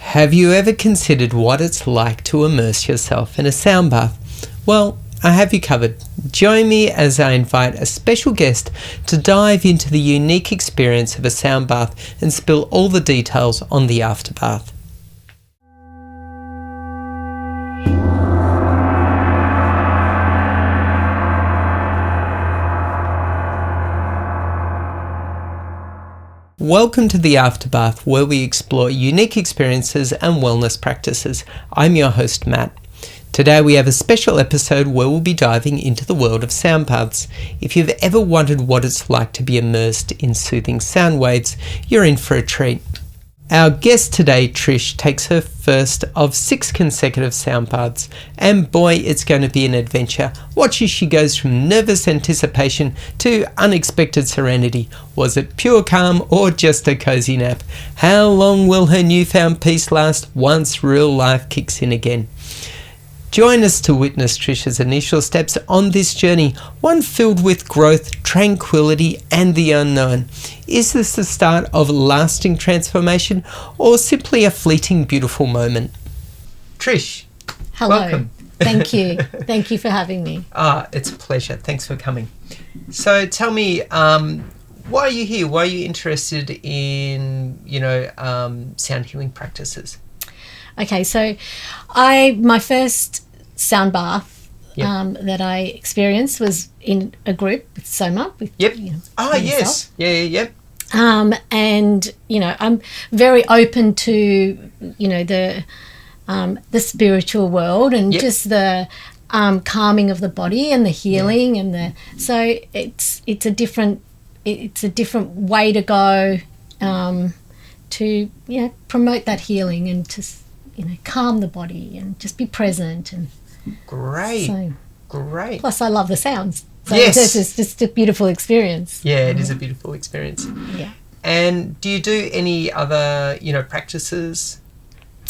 Have you ever considered what it's like to immerse yourself in a sound bath? Well, I have you covered. Join me as I invite a special guest to dive into the unique experience of a sound bath and spill all the details on the Afterbath. Welcome to the Afterbath, where we explore unique experiences and wellness practices. I'm your host, Matt. Today we have a special episode where we'll be diving into the world of sound baths. If you've ever wondered what it's like to be immersed in soothing sound waves, you're in for a treat. Our guest today, Trish, takes her first of 6 consecutive sound baths, and boy, it's going to be an adventure. Watch as she goes from nervous anticipation to unexpected serenity. Was it pure calm or just a cozy nap? How long will her newfound peace last once real life kicks in again? Join us to witness Trish's initial steps on this journey, one filled with growth, tranquillity, and the unknown. Is this the start of lasting transformation or simply a fleeting, beautiful moment? Trish, hello. Welcome. Thank you. Thank you for having me. It's a pleasure. Thanks for coming. So tell me, why are you here? Why are you interested in, sound healing practices? Okay, so my first sound bath that I experienced was in a group with Soma. Yes. Yeah. And I'm very open to the spiritual world and just the calming of the body and the healing and so it's a different way to go to promote that healing and to calm the body and just be present. And great. Plus I love the sounds. So yes. It's just a beautiful experience. Yeah, it is a beautiful experience. Yeah. And do you do any other, practices?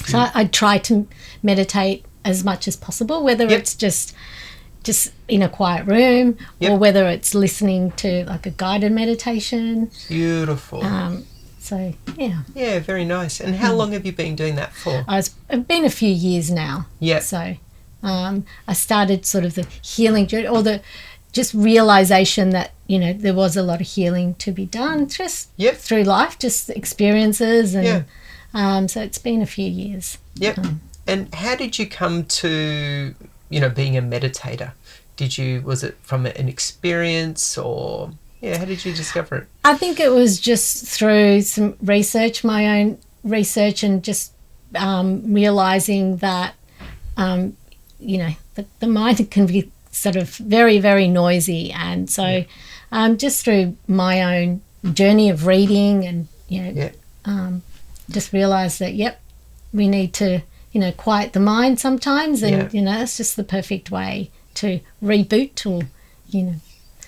So I try to meditate as much as possible, whether it's just in a quiet room or whether it's listening to like a guided meditation. Beautiful. So, yeah. Yeah, very nice. And how long have you been doing that for? It's been a few years now. Yeah. So I started sort of the healing journey or the just realisation that, there was a lot of healing to be done just through life, just experiences. And so it's been a few years. Yep. And how did you come to, being a meditator? Was it from an experience or... Yeah, how did you discover it? I think it was just through some research, my own research, and just realising that, the mind can be sort of very, very noisy. And so just through my own journey of reading and, just realised that, we need to, quiet the mind sometimes. And, it's just the perfect way to reboot or,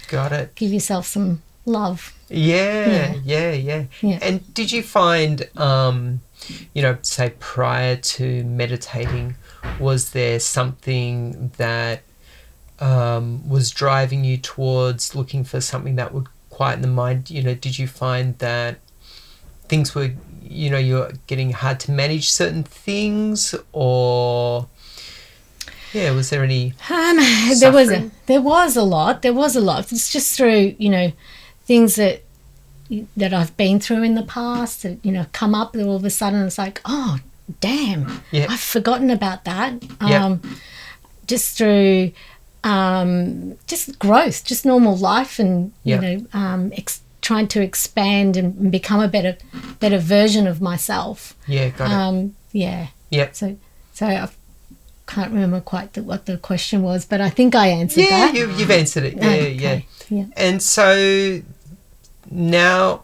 Got it. give yourself some love. Yeah. And did you find, say prior to meditating, was there something that was driving you towards looking for something that would quieten the mind? Did you find that things were, you're getting hard to manage certain things or... Yeah, was there any suffering? There was a lot. It's just through, things that I've been through in the past that, come up and all of a sudden it's like, oh, damn, I've forgotten about that. Just through just growth, just normal life and, trying to expand and become a better version of myself. Yeah, got it. Yeah. Yep. So I've can't remember quite what the question was, but I think I answered that. Yeah, you've answered it. Yeah. And so now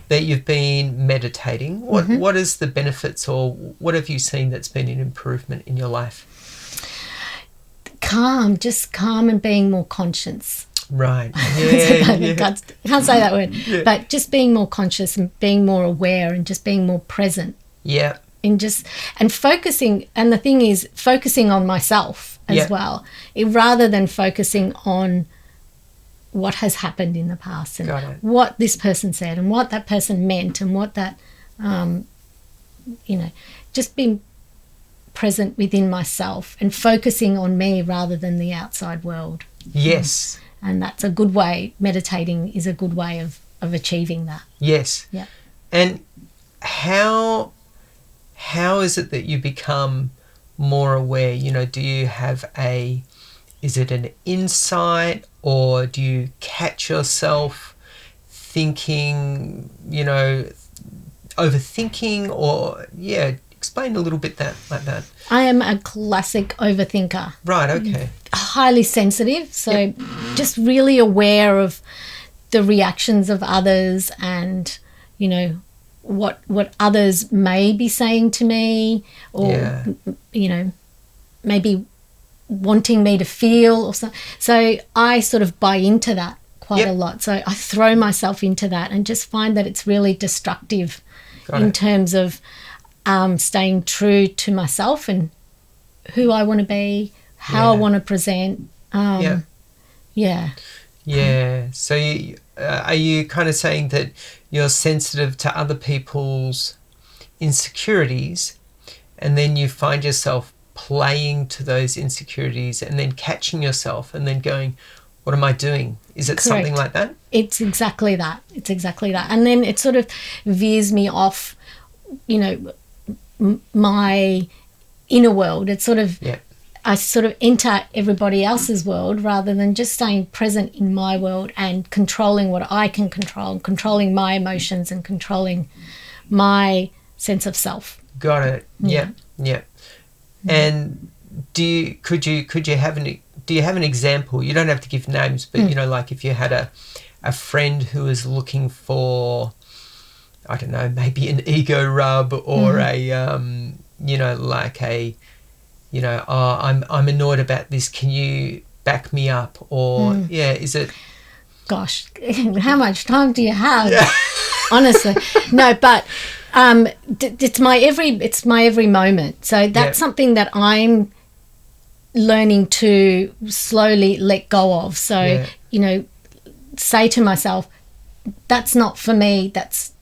that you've been meditating, what is the benefits or what have you seen that's been an improvement in your life? Calm and being more conscious. Right. Can't say that word. Yeah. But just being more conscious and being more aware and just being more present. Yeah. And focusing, and the thing is focusing on myself as well, rather than focusing on what has happened in the past and what this person said and what that person meant and what that, just being present within myself and focusing on me rather than the outside world. Yes. And that's a good way. Meditating is a good way of achieving that. Yes. Yeah. And how is it that you become more aware? You know, do you have is it an insight, or do you catch yourself thinking, you know, overthinking, or explain a little bit like that. I am a classic overthinker. Right, okay. Highly sensitive, so just really aware of the reactions of others and, you know, what others may be saying to me, or you know, maybe wanting me to feel or something. So I sort of buy into that quite a lot. So I throw myself into that and just find that it's really destructive in terms of staying true to myself and who I want to be, how I want to present. So are you kind of saying that you're sensitive to other people's insecurities, and then you find yourself playing to those insecurities and then catching yourself and then going, what am I doing? Is it something like that? It's exactly that. And then it sort of veers me off, you know, my inner world. It's sort of, I sort of enter everybody else's world rather than just staying present in my world and controlling what I can control, controlling my emotions and controlling my sense of self. Got it. Yeah. And do you have an example? You don't have to give names, but you know, like if you had a friend who was looking for, I don't know, maybe an ego rub or you know, like I'm annoyed about this. Can you back me up? Or is it? Gosh, how much time do you have? Yeah. Honestly, no, but it's my every moment. So that's something that I'm learning to slowly let go of. So you know, say to myself, that's not for me. That's,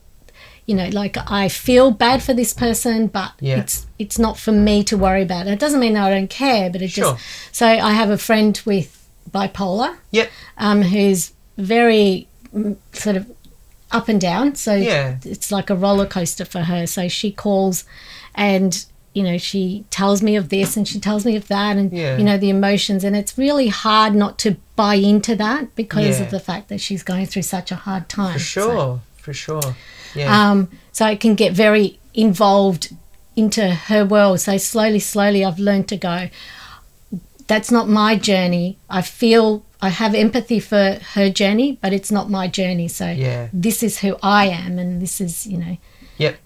you know, like I feel bad for this person, but it's not for me to worry about. It doesn't mean I don't care, but it just. So I have a friend with bipolar, who's very sort of up and down. So it's like a roller coaster for her. So she calls, and you know, she tells me of this and she tells me of that, and you know, the emotions, and it's really hard not to buy into that because of the fact that she's going through such a hard time. For sure. Yeah. So I can get very involved into her world. So slowly I've learned to go, that's not my journey. I have empathy for her journey, but it's not my journey. So this is who I am, and this is, you know,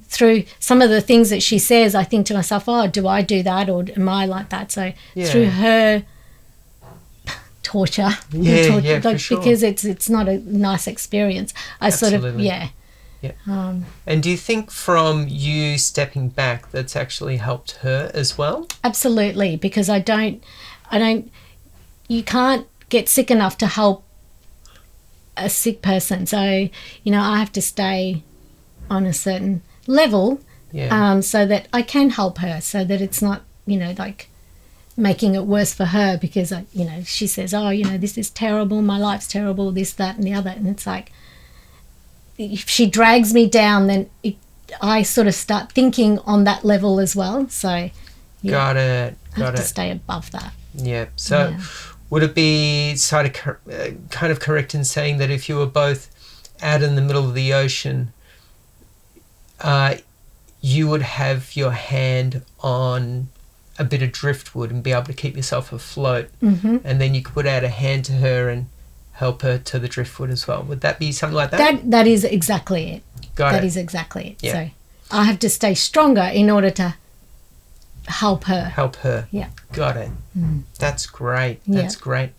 through some of the things that she says, I think to myself, oh, do I do that, or am I like that? So through her torture, for sure. because it's not a nice experience. And do you think from you stepping back that's actually helped her as well? Absolutely, because you can't get sick enough to help a sick person. So, you know, I have to stay on a certain level so that I can help her, so that it's not, you know, like making it worse for her because, you know, she says, oh, you know, this is terrible, my life's terrible, this, that and the other. And it's like, if she drags me down, then I sort of start thinking on that level as well. So got it. I have to stay above that. So would it be kind of correct in saying that if you were both out in the middle of the ocean, you would have your hand on a bit of driftwood and be able to keep yourself afloat, and then you could put out a hand to her and help her to the driftwood as well? Would that be something like that? That is exactly it. That is exactly it. So I have to stay stronger in order to help her. Yeah. Got it. That's great. That's great.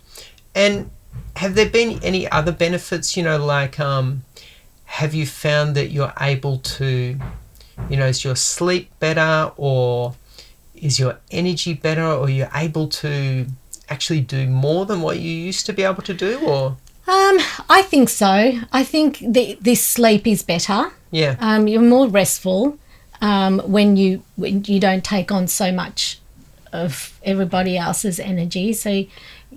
And have there been any other benefits, you know, like have you found that you're able to, you know, is your sleep better, or is your energy better, or you're able to actually do more than what you used to be able to do? Or I think so. I think this sleep is better. You're more restful. when you don't take on so much of everybody else's energy. So,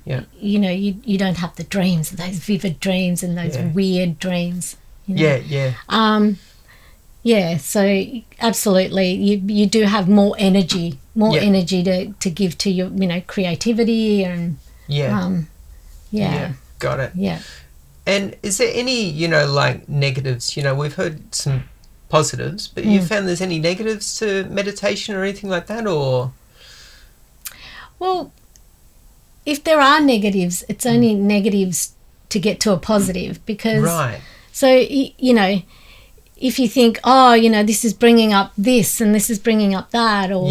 you know, you don't have the dreams, those vivid dreams and those weird dreams. You know? Yeah, so absolutely, you do have more energy to give to your, you know, creativity and got it. Yeah. And is there any, you know, like negatives? You know, we've heard some positives, but you found there's any negatives to meditation or anything like that, or? Well, if there are negatives, it's only negatives to get to a positive, because so, you know, if you think, oh, you know, this is bringing up this and this is bringing up that, or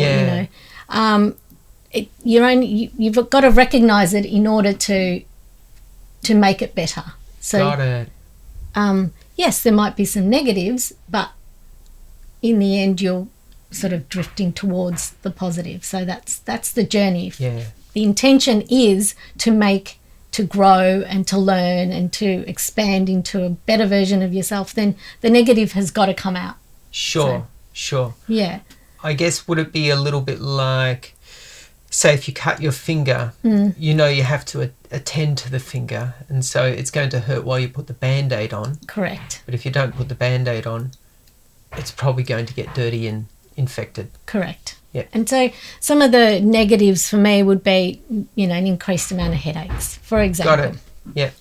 you know, you've got to recognize it in order to make it better. So, got it. Yes, there might be some negatives, but in the end, you're sort of drifting towards the positive. So that's the journey. Yeah. The intention is to grow and to learn and to expand into a better version of yourself. Then the negative has got to come out. Sure. Yeah. I guess, would it be a little bit like, say if you cut your finger, you know you have to attend to the finger, and so it's going to hurt while you put the Band-Aid on. Correct. But if you don't put the Band-Aid on, it's probably going to get dirty and infected. Correct. Yeah. And so some of the negatives for me would be, you know, an increased amount of headaches, for example. Got it. Yeah.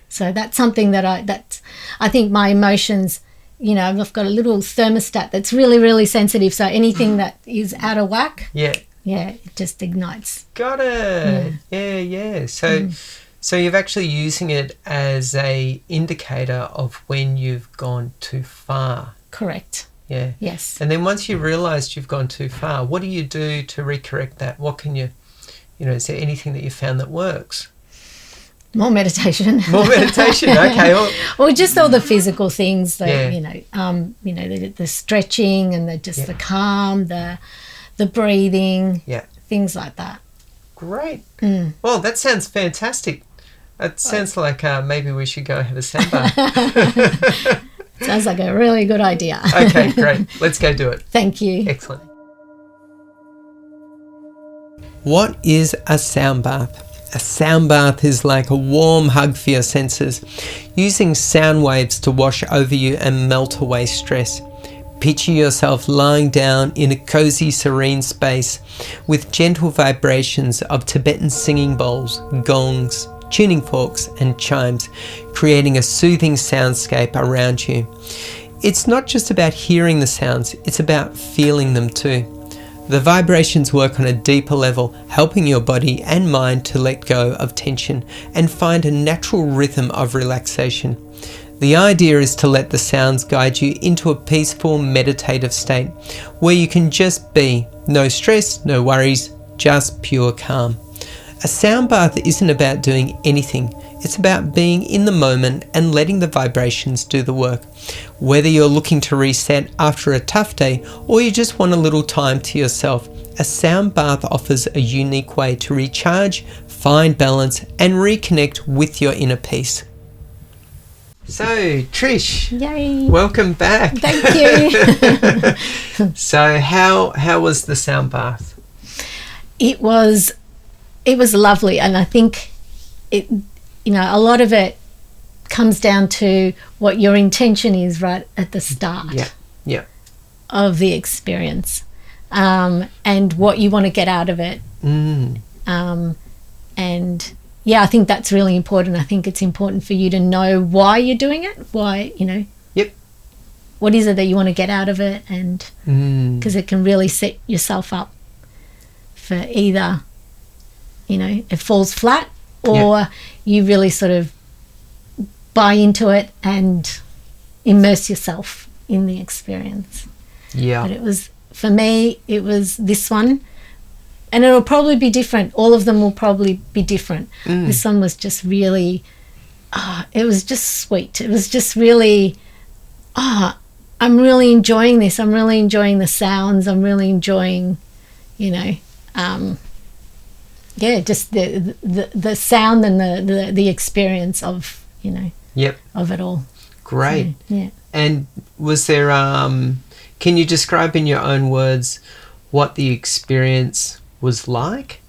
So that's something that I think my emotions, you know, I've got a little thermostat that's really, really sensitive. So anything that is out of whack, it just ignites. Got it. Yeah. So you're actually using it as a indicator of when you've gone too far. Correct. Yeah. Yes. And then once you realised you've gone too far, what do you do to recorrect that? What can you know, is there anything that you found that works? More meditation. Okay. Or just all the physical things that, you know, the stretching and the calm, the breathing, things like that. Great. Well, that sounds fantastic. It sounds like maybe we should go have a sandbar. Sounds like a really good idea. Okay, great. Let's go do it. Thank you. Excellent. What is a sound bath? A sound bath is like a warm hug for your senses, using sound waves to wash over you and melt away stress. Picture yourself lying down in a cozy, serene space with gentle vibrations of Tibetan singing bowls, gongs, tuning forks and chimes, creating a soothing soundscape around you. It's not just about hearing the sounds, it's about feeling them too. The vibrations work on a deeper level, helping your body and mind to let go of tension and find a natural rhythm of relaxation. The idea is to let the sounds guide you into a peaceful, meditative state where you can just be. No stress, no worries, just pure calm. A sound bath isn't about doing anything. It's about being in the moment and letting the vibrations do the work. Whether you're looking to reset after a tough day or you just want a little time to yourself, a sound bath offers a unique way to recharge, find balance, and reconnect with your inner peace. So, Trish, yay! Welcome back. Thank you. So, how was the sound bath? It was lovely, and I think it, you know, a lot of it comes down to what your intention is right at the start of the experience, and what you want to get out of it. And yeah, I think that's really important. I think it's important for you to know why you're doing it, why, you know, what is it that you want to get out of it, and because it can really set yourself up for either, you know, it falls flat or you really sort of buy into it and immerse yourself in the experience. But it was, for me, it was this one, and it'll probably be different. All of them will probably be different. This one was just really, it was just sweet. It was just really, I'm really enjoying this. I'm really enjoying the sounds. I'm really enjoying, you know, just the sound and the experience of, you know, of it all. Great. So, And was there, Can you describe in your own words what the experience was like?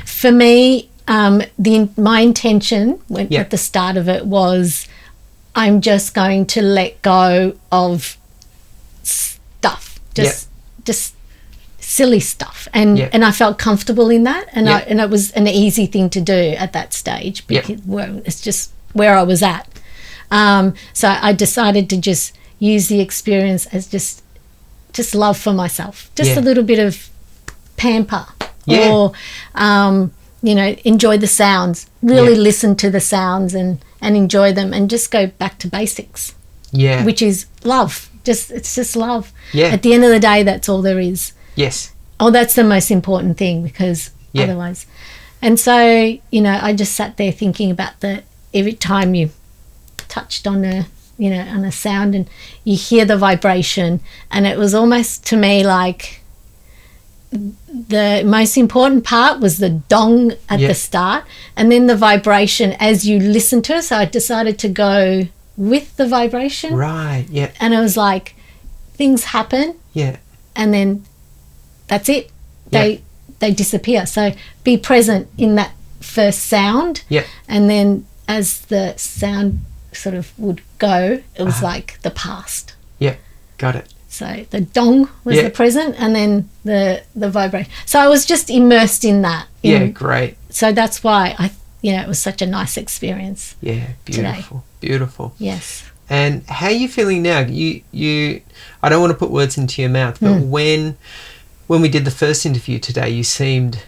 For me, my intention at the start of it was, I'm just going to let go of stuff, just silly stuff, and I felt comfortable in that, and it was an easy thing to do at that stage because it's just where I was at. So I decided to just use the experience as just love for myself, just a little bit of pamper, or enjoy the sounds, really listen to the sounds and enjoy them, and just go back to basics, which is love. It's just love. At the end of the day, that's all there is. That's the most important thing, because otherwise. And so I just sat there thinking about every time you touched on on a sound and you hear the vibration, and it was almost to me like the most important part was the dong at the start, and then the vibration as you listen to it. So I decided to go with the vibration. Right, yeah. And it was like things happen. Yeah. And then that's it. They disappear. So be present in that first sound. Yeah. And then as the sound sort of would go, it was like the past. Yeah, got it. So the dong was the present, and then the vibration. So I was just immersed in that. Great. So that's why it was such a nice experience. Yeah, beautiful, today. Beautiful. Yes. And how are you feeling now? You I don't want to put words into your mouth, but when we did the first interview today, you seemed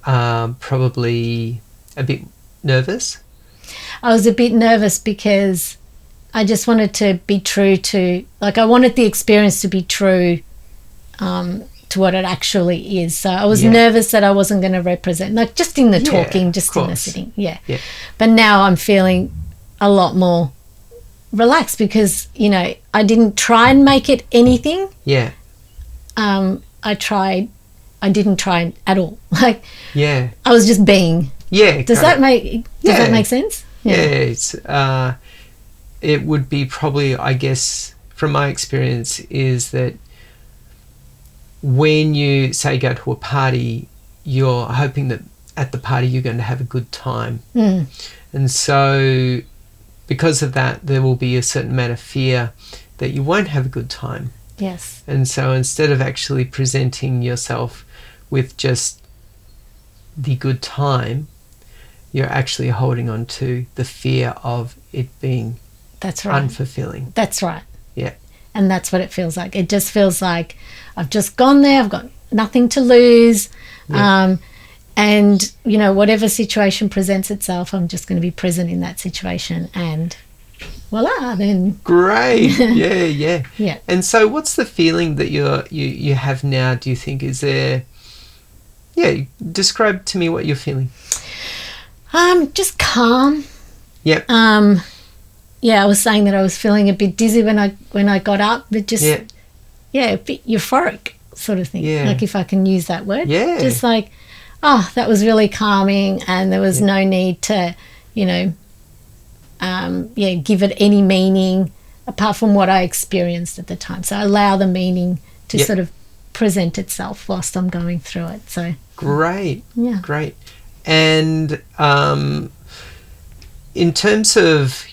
probably a bit nervous. I was a bit nervous because I just wanted to be true to, I wanted the experience to be true to what it actually is. So I was nervous that I wasn't going to represent, just in the talking, just in the sitting. Yeah. But now I'm feeling a lot more relaxed because, I didn't try and make it anything. Yeah. I didn't try at all. I was just being. Yeah. Does that make sense? Yeah. It's it would be probably, I guess, from my experience, is that when you say go to a party, you're hoping that at the party you're going to have a good time. And so because of that, there will be a certain amount of fear that you won't have a good time. Yes. And so instead of actually presenting yourself with just the good time, you're actually holding on to the fear of it being unfulfilling. That's right. Yeah. And that's what it feels like. It just feels like I've just gone there, I've got nothing to lose. Yeah. And, whatever situation presents itself, I'm just going to be present in that situation, and voila, then. Great. Yeah. Yeah. And so what's the feeling that you have now, do you think? Is there... Yeah, describe to me what you're feeling. Just calm. Yep. I was saying that I was feeling a bit dizzy when I got up, but just a bit euphoric sort of thing. Yeah. If I can use that word. Yeah. Just that was really calming, and there was no need to, give it any meaning apart from what I experienced at the time. So I allow the meaning to sort of present itself whilst I'm going through it. So great. Yeah. Great. And in terms of,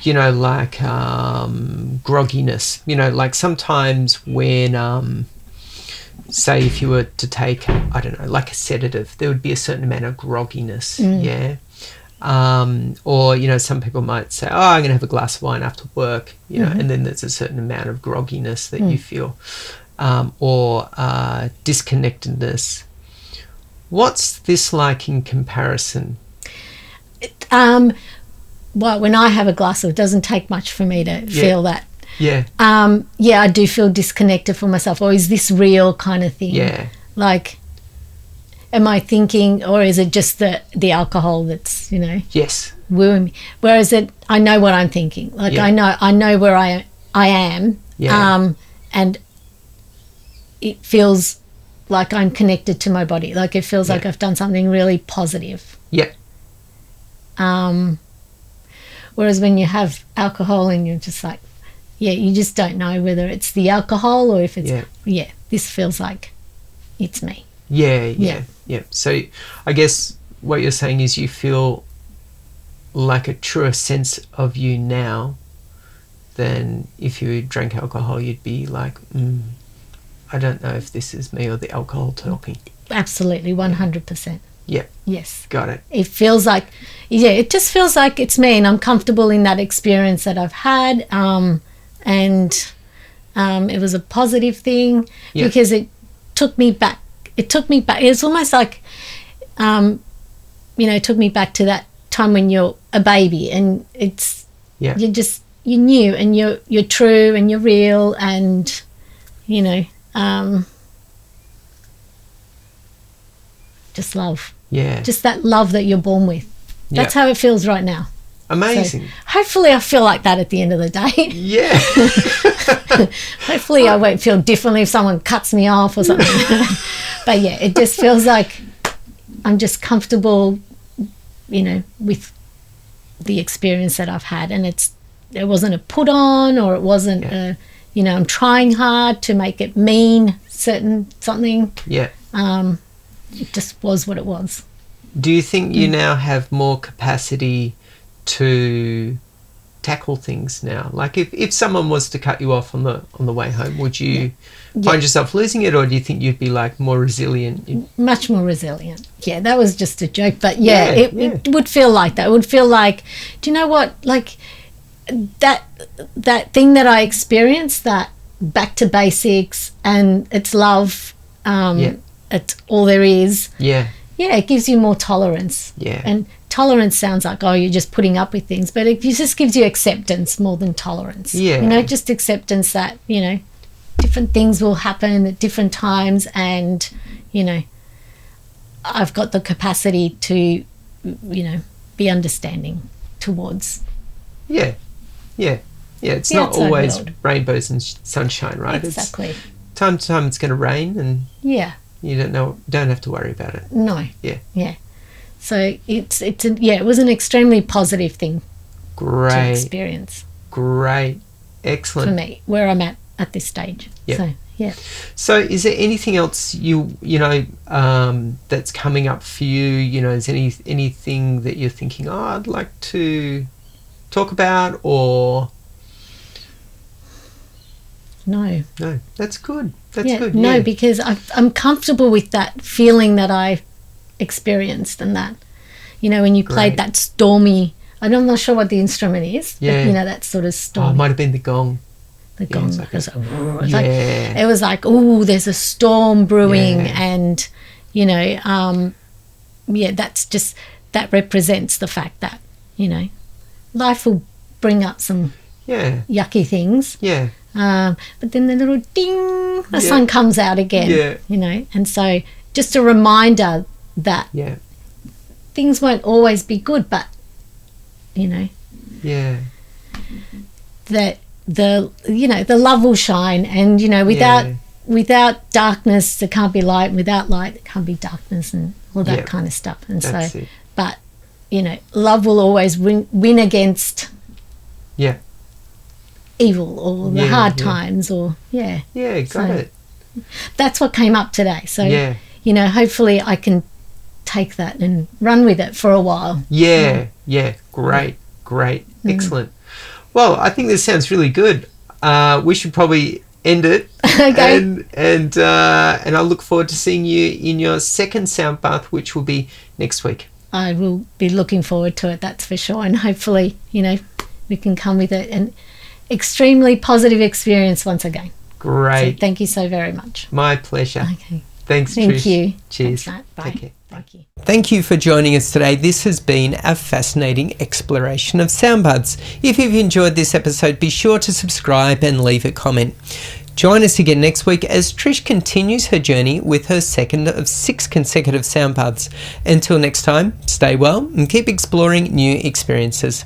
grogginess, sometimes when, say if you were to take, I don't know, a sedative, there would be a certain amount of grogginess, or, some people might say, I'm going to have a glass of wine after work, and then there's a certain amount of grogginess that you feel, or disconnectedness. What's this like in comparison? Well, when I have a glass, it doesn't take much for me to feel that. Yeah. I do feel disconnected from myself. Or is this real kind of thing? Yeah. Am I thinking, or is it just the alcohol that's, yes, wooing me? Whereas I know what I'm thinking. I know where I am. Yeah. And it feels like I'm connected to my body. It feels like I've done something really positive. Yeah. Whereas when you have alcohol and you're just you just don't know whether it's the alcohol or if it's, this feels like it's me. Yeah. So I guess what you're saying is you feel like a truer sense of you now than if you drank alcohol. You'd be like, I don't know if this is me or the alcohol talking. Absolutely, 100%. Yeah. Yes. Got it. It feels like, it just feels like it's me, and I'm comfortable in that experience that I've had. And it was a positive thing because it took me back. It's almost like, it took me back to that time when you're a baby, and it's you're new, and you're true, and you're real, and just love. Yeah. Just that love that you're born with. That's how it feels right now. Amazing. So hopefully I feel like that at the end of the day. Yeah. Hopefully I won't feel differently if someone cuts me off or something. But yeah, it just feels like I'm just comfortable, with the experience that I've had, and it wasn't a put on, or it wasn't I'm trying hard to make it mean something. Yeah. It just was what it was. Do you think you now have more capacity to tackle things now? Like if someone was to cut you off on the way home, would you find yourself losing it, or do you think you'd be like more resilient? Much more resilient. Yeah, that was just a joke, but it would feel like that. It would feel like, do you know what? Like that thing that I experienced, that back to basics, and it's love. It's all there is. Yeah, it gives you more tolerance. Yeah. And tolerance sounds like, you're just putting up with things, but it just gives you acceptance more than tolerance. Yeah. Just acceptance that, different things will happen at different times, and, I've got the capacity to, be understanding towards. Yeah. It's not always rainbows and sunshine, right? It's Exactly. time to time it's going to rain, and you don't have to worry about it. No. Yeah. So it was an extremely positive thing to experience. Great. Excellent. For me, where I'm at this stage. Yeah. So, yeah. So is there anything else that's coming up for you? Is anything that you're thinking, I'd like to talk about, or... No, that's good. Good. No, because I'm comfortable with that feeling that I experienced, and that, when you played that stormy, I'm not sure what the instrument is, but, that sort of stormy. Oh, it might have been the gong. The gong. It was like, there's a storm brewing, and, that's just, that represents the fact that, life will bring up some yucky things. Yeah. But then the little ding, the sun comes out again, and so just a reminder that things won't always be good, but, that the love will shine, and, without darkness there can't be light, and without light there can't be darkness, and all that kind of stuff. And that's so it. But, love will always win against evil, or the hard times, or got it. That's what came up today. So hopefully I can take that and run with it for a while. Great. Excellent. Well, I think this sounds really good. We should probably end it. Okay. And I look forward to seeing you in your second sound bath, which will be next week. I will be looking forward to it, that's for sure, and hopefully we can come with it and extremely positive experience once again. Great. So thank you so very much. My pleasure. Okay. Thanks, Thank Trish. you. Cheers. Thanks, Matt. Bye. Take care. Thank you. Thank you for joining us today. This has been a fascinating exploration of sound baths. If you've enjoyed this episode, be sure to subscribe and leave a comment. Join us again next week as Trish continues her journey with her second of 6 consecutive sound baths. Until next time, stay well and keep exploring new experiences.